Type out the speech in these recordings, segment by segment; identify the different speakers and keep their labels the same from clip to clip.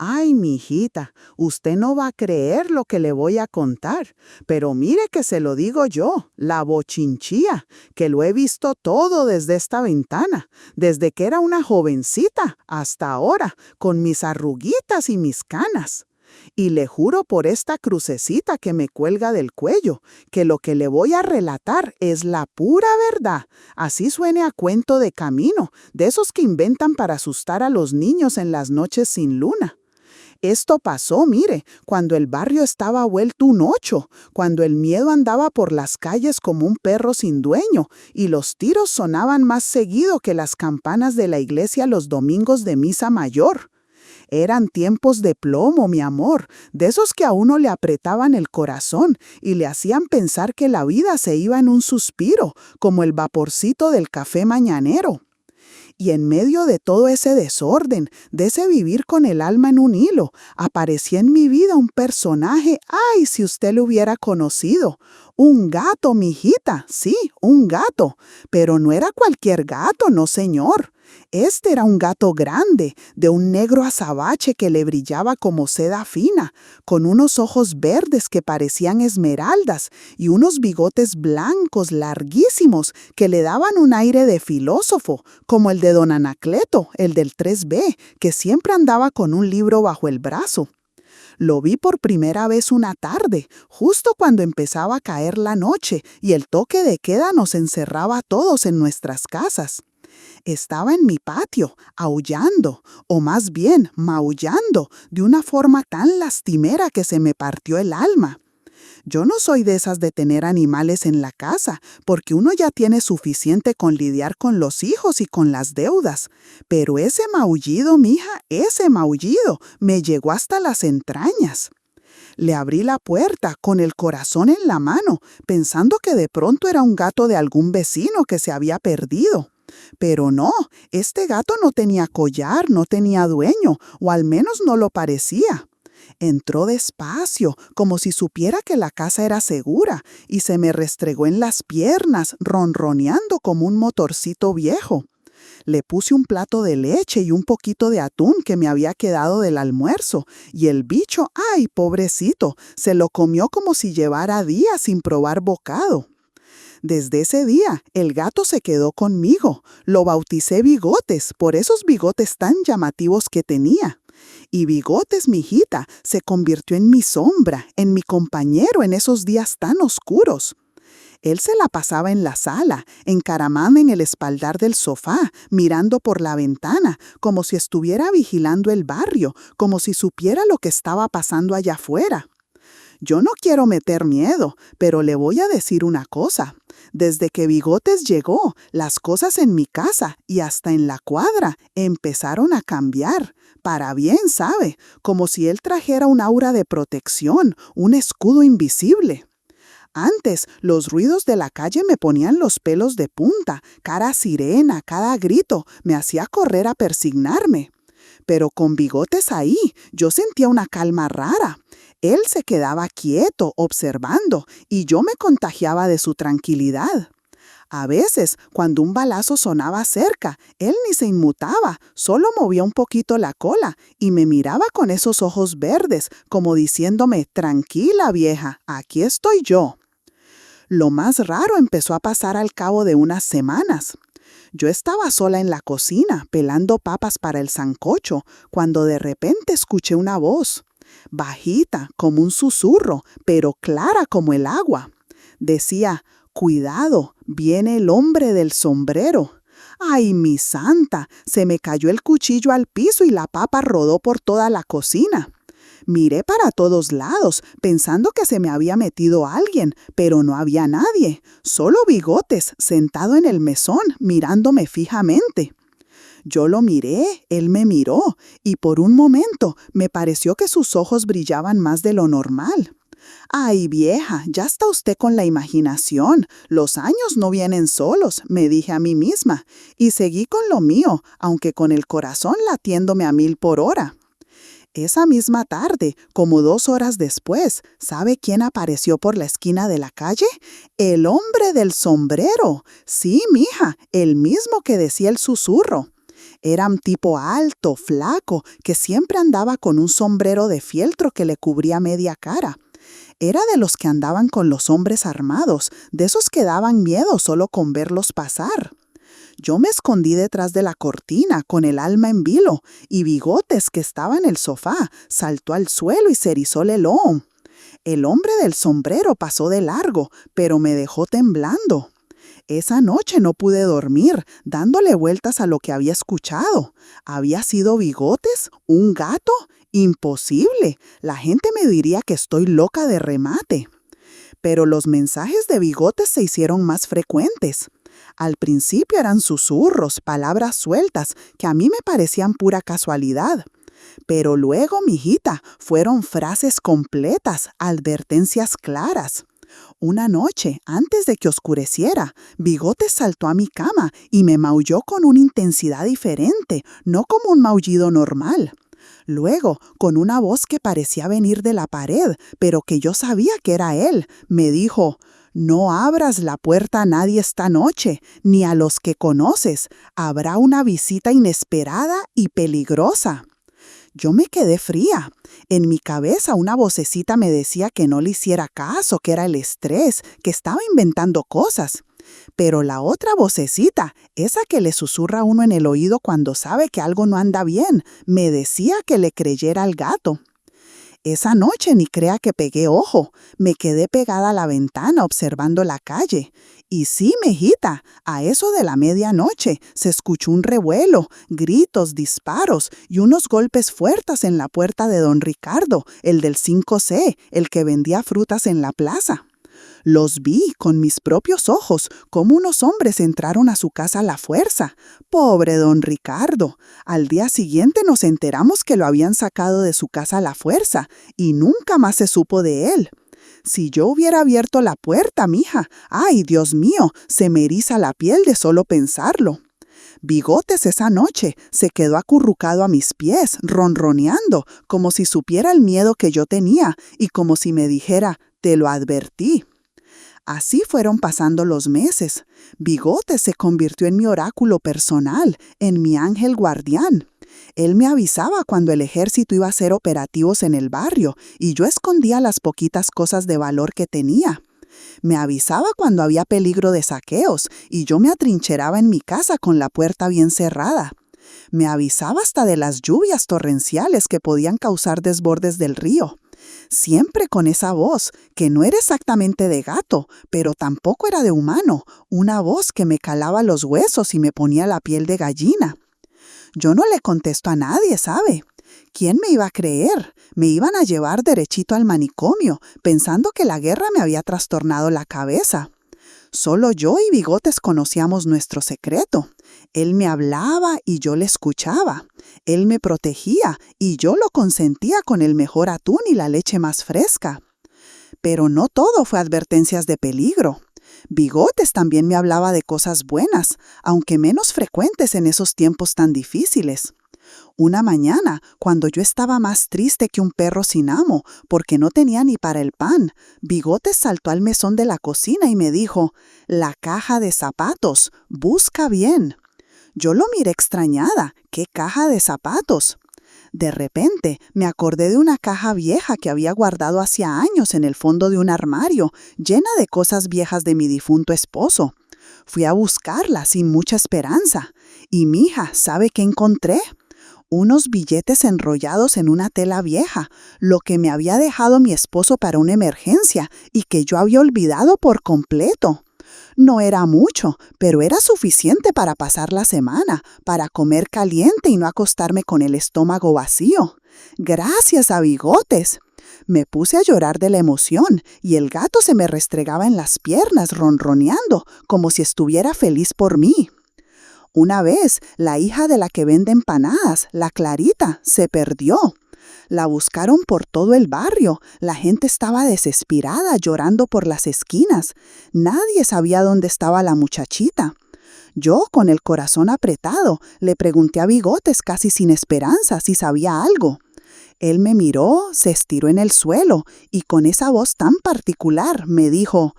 Speaker 1: Ay, mijita, usted no va a creer lo que le voy a contar, pero mire que se lo digo yo, la bochinchía, que lo he visto todo desde esta ventana, desde que era una jovencita hasta ahora, con mis arruguitas y mis canas. Y le juro por esta crucecita que me cuelga del cuello, que lo que le voy a relatar es la pura verdad, así suene a cuento de camino, de esos que inventan para asustar a los niños en las noches sin luna. Esto pasó, mire, cuando el barrio estaba vuelto un ocho, cuando el miedo andaba por las calles como un perro sin dueño y los tiros sonaban más seguido que las campanas de la iglesia los domingos de misa mayor. Eran tiempos de plomo, mi amor, de esos que a uno le apretaban el corazón y le hacían pensar que la vida se iba en un suspiro, como el vaporcito del café mañanero. Y en medio de todo ese desorden, de ese vivir con el alma en un hilo, aparecía en mi vida un personaje, ¡ay, si usted lo hubiera conocido! Un gato, mijita, sí, un gato, pero no era cualquier gato, no señor. Este era un gato grande, de un negro azabache que le brillaba como seda fina, con unos ojos verdes que parecían esmeraldas y unos bigotes blancos larguísimos que le daban un aire de filósofo, como el de don Anacleto, el del 3B, que siempre andaba con un libro bajo el brazo. Lo vi por primera vez una tarde, justo cuando empezaba a caer la noche y el toque de queda nos encerraba a todos en nuestras casas. Estaba en mi patio, aullando, o más bien maullando, de una forma tan lastimera que se me partió el alma. Yo no soy de esas de tener animales en la casa, porque uno ya tiene suficiente con lidiar con los hijos y con las deudas. Pero ese maullido, mija, ese maullido, me llegó hasta las entrañas. Le abrí la puerta con el corazón en la mano, pensando que de pronto era un gato de algún vecino que se había perdido. Pero no, este gato no tenía collar, no tenía dueño, o al menos no lo parecía. Entró despacio, como si supiera que la casa era segura, y se me restregó en las piernas, ronroneando como un motorcito viejo. Le puse un plato de leche y un poquito de atún que me había quedado del almuerzo, y el bicho, ¡ay, pobrecito!, se lo comió como si llevara días sin probar bocado. Desde ese día, el gato se quedó conmigo. Lo bauticé Bigotes, por esos bigotes tan llamativos que tenía. Y Bigotes, mijita, se convirtió en mi sombra, en mi compañero en esos días tan oscuros. Él se la pasaba en la sala, encaramado en el espaldar del sofá, mirando por la ventana, como si estuviera vigilando el barrio, como si supiera lo que estaba pasando allá afuera. Yo no quiero meter miedo, pero le voy a decir una cosa. Desde que Bigotes llegó, las cosas en mi casa y hasta en la cuadra empezaron a cambiar. Para bien, ¿sabe? Como si él trajera un aura de protección, un escudo invisible. Antes, los ruidos de la calle me ponían los pelos de punta, cada sirena, cada grito, me hacía correr a persignarme. Pero con Bigotes ahí, yo sentía una calma rara. Él se quedaba quieto, observando, y yo me contagiaba de su tranquilidad. A veces, cuando un balazo sonaba cerca, él ni se inmutaba, solo movía un poquito la cola y me miraba con esos ojos verdes, como diciéndome, tranquila vieja, aquí estoy yo. Lo más raro empezó a pasar al cabo de unas semanas. Yo estaba sola en la cocina, pelando papas para el sancocho, cuando de repente escuché una voz. Bajita, como un susurro, pero clara como el agua. Decía, cuidado, viene el hombre del sombrero. ¡Ay, mi santa! Se me cayó el cuchillo al piso y la papa rodó por toda la cocina. Miré para todos lados, pensando que se me había metido alguien, pero no había nadie. Solo Bigotes, sentado en el mesón, mirándome fijamente. Yo lo miré, él me miró, y por un momento me pareció que sus ojos brillaban más de lo normal. «Ay, vieja, ya está usted con la imaginación. Los años no vienen solos», me dije a mí misma, y seguí con lo mío, aunque con el corazón latiéndome a 1000 por hora. Esa misma tarde, como 2 horas después, ¿sabe quién apareció por la esquina de la calle? El hombre del sombrero. Sí, mija, el mismo que decía el susurro. Era un tipo alto, flaco, que siempre andaba con un sombrero de fieltro que le cubría media cara. Era de los que andaban con los hombres armados, de esos que daban miedo solo con verlos pasar. Yo me escondí detrás de la cortina, con el alma en vilo, y Bigotes, que estaba en el sofá, saltó al suelo y se erizó el lomo. El hombre del sombrero pasó de largo, pero me dejó temblando. Esa noche no pude dormir, dándole vueltas a lo que había escuchado. ¿Había sido Bigotes? ¿Un gato? ¡Imposible! La gente me diría que estoy loca de remate. Pero los mensajes de Bigotes se hicieron más frecuentes. Al principio eran susurros, palabras sueltas, que a mí me parecían pura casualidad. Pero luego, mijita, fueron frases completas, advertencias claras. Una noche, antes de que oscureciera, Bigotes saltó a mi cama y me maulló con una intensidad diferente, no como un maullido normal. Luego, con una voz que parecía venir de la pared, pero que yo sabía que era él, me dijo: «No abras la puerta a nadie esta noche, ni a los que conoces. Habrá una visita inesperada y peligrosa». Yo me quedé fría. En mi cabeza una vocecita me decía que no le hiciera caso, que era el estrés, que estaba inventando cosas. Pero la otra vocecita, esa que le susurra a uno en el oído cuando sabe que algo no anda bien, me decía que le creyera al gato. Esa noche ni crea que pegué ojo. Me quedé pegada a la ventana observando la calle. Y sí, mijita, a eso de la medianoche se escuchó un revuelo, gritos, disparos y unos golpes fuertes en la puerta de don Ricardo, el del 5C, el que vendía frutas en la plaza. Los vi con mis propios ojos, como unos hombres entraron a su casa a la fuerza. Pobre don Ricardo. Al día siguiente nos enteramos que lo habían sacado de su casa a la fuerza y nunca más se supo de él. Si yo hubiera abierto la puerta, mija, ¡ay, Dios mío! Se me eriza la piel de solo pensarlo. Bigotes esa noche se quedó acurrucado a mis pies, ronroneando, como si supiera el miedo que yo tenía y como si me dijera: «Te lo advertí». Así fueron pasando los meses. Bigotes se convirtió en mi oráculo personal, en mi ángel guardián. Él me avisaba cuando el ejército iba a hacer operativos en el barrio y yo escondía las poquitas cosas de valor que tenía. Me avisaba cuando había peligro de saqueos y yo me atrincheraba en mi casa con la puerta bien cerrada. Me avisaba hasta de las lluvias torrenciales que podían causar desbordes del río. Siempre con esa voz, que no era exactamente de gato, pero tampoco era de humano, una voz que me calaba los huesos y me ponía la piel de gallina. Yo no le contesto a nadie, ¿sabe? ¿Quién me iba a creer? Me iban a llevar derechito al manicomio, pensando que la guerra me había trastornado la cabeza. Solo yo y Bigotes conocíamos nuestro secreto. Él me hablaba y yo le escuchaba. Él me protegía y yo lo consentía con el mejor atún y la leche más fresca. Pero no todo fue advertencias de peligro. Bigotes también me hablaba de cosas buenas, aunque menos frecuentes en esos tiempos tan difíciles. Una mañana, cuando yo estaba más triste que un perro sin amo, porque no tenía ni para el pan, Bigotes saltó al mesón de la cocina y me dijo: «La caja de zapatos, busca bien». Yo lo miré extrañada. ¿Qué caja de zapatos? De repente, me acordé de una caja vieja que había guardado hacía años en el fondo de un armario, llena de cosas viejas de mi difunto esposo. Fui a buscarla sin mucha esperanza. Y mija, ¿sabe qué encontré? Unos billetes enrollados en una tela vieja, lo que me había dejado mi esposo para una emergencia y que yo había olvidado por completo. No era mucho, pero era suficiente para pasar la semana, para comer caliente y no acostarme con el estómago vacío. Gracias a Bigotes. Me puse a llorar de la emoción y el gato se me restregaba en las piernas ronroneando, como si estuviera feliz por mí. Una vez, la hija de la que vende empanadas, la Clarita, se perdió. La buscaron por todo el barrio. La gente estaba desesperada, llorando por las esquinas. Nadie sabía dónde estaba la muchachita. Yo, con el corazón apretado, le pregunté a Bigotes casi sin esperanza si sabía algo. Él me miró, se estiró en el suelo y con esa voz tan particular me dijo: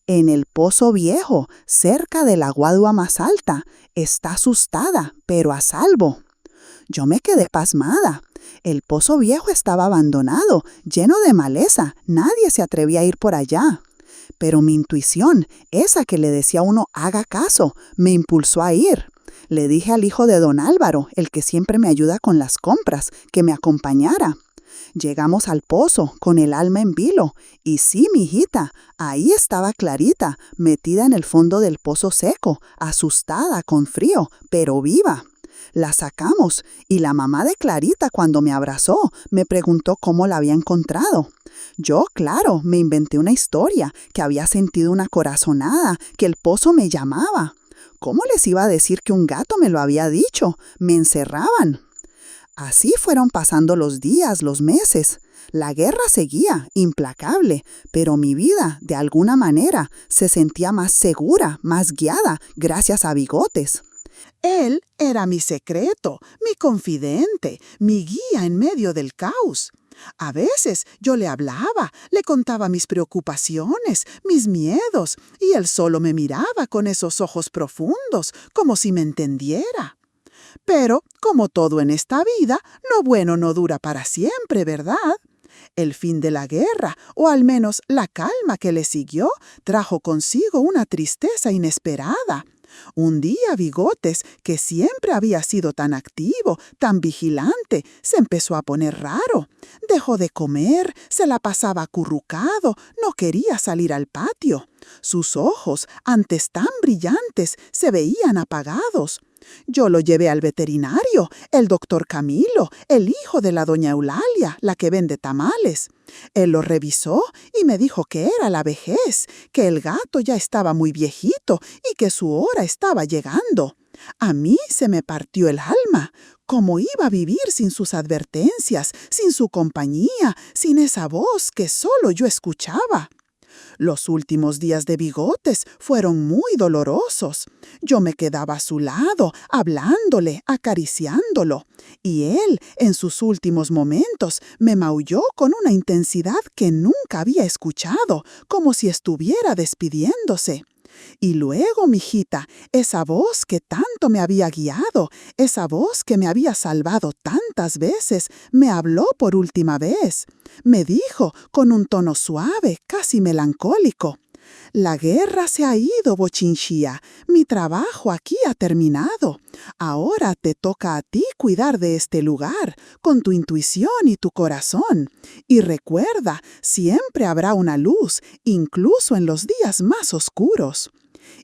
Speaker 2: En el pozo viejo, cerca de la guadua más alta. Está asustada, pero a salvo. Yo me quedé pasmada. El pozo viejo estaba abandonado, lleno de maleza. Nadie se atrevía a ir por allá. Pero mi intuición, esa que le decía a uno haga caso, me impulsó a ir. Le dije al hijo de don Álvaro, el que siempre me ayuda con las compras, que me acompañara. Llegamos al pozo, con el alma en vilo. Y sí, mijita, ahí estaba Clarita, metida en el fondo del pozo seco, asustada, con frío, pero viva. La sacamos, y la mamá de Clarita, cuando me abrazó, me preguntó cómo la había encontrado. Yo, claro, me inventé una historia, que había sentido una corazonada, que el pozo me llamaba. ¿Cómo les iba a decir que un gato me lo había dicho? Me encerraban. Así fueron pasando los días, los meses. La guerra seguía, implacable, pero mi vida, de alguna manera, se sentía más segura, más guiada, gracias a Bigotes.
Speaker 1: Él era mi secreto, mi confidente, mi guía en medio del caos. A veces yo le hablaba, le contaba mis preocupaciones, mis miedos, y él solo me miraba con esos ojos profundos, como si me entendiera. Pero, como todo en esta vida, lo bueno no dura para siempre, ¿verdad? El fin de la guerra, o al menos la calma que le siguió, trajo consigo una tristeza inesperada. Un día Bigotes, que siempre había sido tan activo, tan vigilante, se empezó a poner raro. Dejó de comer, se la pasaba acurrucado, no quería salir al patio. Sus ojos, antes tan brillantes, se veían apagados. Yo lo llevé al veterinario, el doctor Camilo, el hijo de la doña Eulalia, la que vende tamales. Él lo revisó y me dijo que era la vejez, que el gato ya estaba muy viejito y que su hora estaba llegando. A mí se me partió el alma. ¿Cómo iba a vivir sin sus advertencias, sin su compañía, sin esa voz que solo yo escuchaba? Los últimos días de Bigotes fueron muy dolorosos. Yo me quedaba a su lado, hablándole, acariciándolo. Y él, en sus últimos momentos, me maulló con una intensidad que nunca había escuchado, como si estuviera despidiéndose. Y luego, mijita, esa voz que tanto me había guiado, esa voz que me había salvado tantas veces, me habló por última vez. Me dijo, con un tono suave, casi melancólico: «La guerra se ha ido, Bochinchía. Mi trabajo aquí ha terminado. Ahora te toca a ti cuidar de este lugar, con tu intuición y tu corazón. Y recuerda, siempre habrá una luz, incluso en los días más oscuros».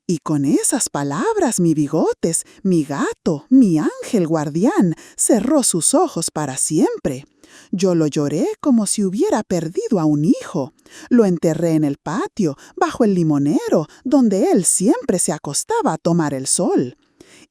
Speaker 1: Y con esas palabras mi Bigotes, mi gato, mi ángel guardián, cerró sus ojos para siempre. Yo lo lloré como si hubiera perdido a un hijo. Lo enterré en el patio, bajo el limonero, donde él siempre se acostaba a tomar el sol.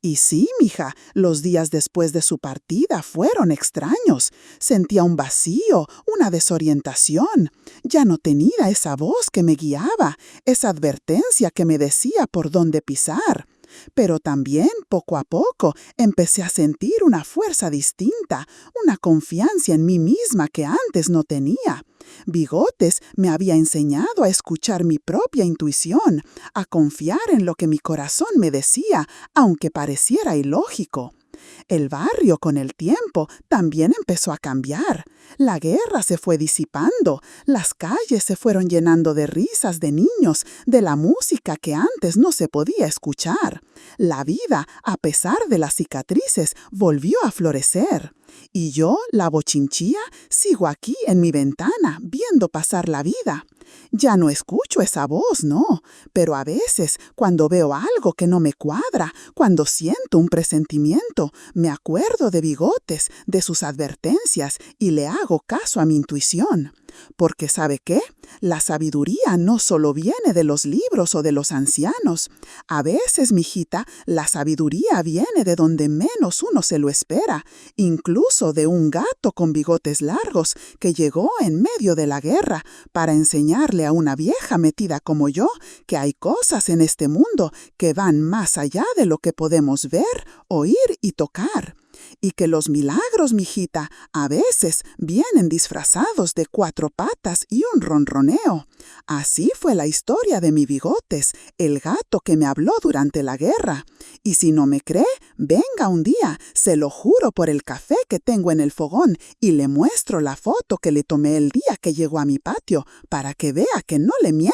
Speaker 1: Y sí, mija, los días después de su partida fueron extraños. Sentía un vacío, una desorientación. Ya no tenía esa voz que me guiaba, esa advertencia que me decía por dónde pisar. Pero también, poco a poco, empecé a sentir una fuerza distinta, una confianza en mí misma que antes no tenía. Bigotes me había enseñado a escuchar mi propia intuición, a confiar en lo que mi corazón me decía, aunque pareciera ilógico. El barrio, con el tiempo, también empezó a cambiar. La guerra se fue disipando, las calles se fueron llenando de risas de niños, de la música que antes no se podía escuchar. La vida, a pesar de las cicatrices, volvió a florecer. Y yo, la Bochinchía, sigo aquí en mi ventana, viendo pasar la vida. Ya no escucho esa voz, no, pero a veces, cuando veo algo que no me cuadra, cuando siento un presentimiento, me acuerdo de Bigotes, de sus advertencias, y le hago caso a mi intuición. Porque ¿sabe qué? La sabiduría no solo viene de los libros o de los ancianos. A veces, mijita, la sabiduría viene de donde menos uno se lo espera, incluso de un gato con bigotes largos que llegó en medio de la guerra para enseñarle a una vieja metida como yo que hay cosas en este mundo que van más allá de lo que podemos ver, oír y tocar.
Speaker 2: y que los milagros, mijita, a veces vienen disfrazados de 4 patas y un ronroneo. Así fue la historia de mi Bigotes, el gato que me habló durante la guerra. Y si no me cree, venga un día, se lo juro por el café que tengo en el fogón y le muestro la foto que le tomé el día que llegó a mi patio para que vea que no le miento.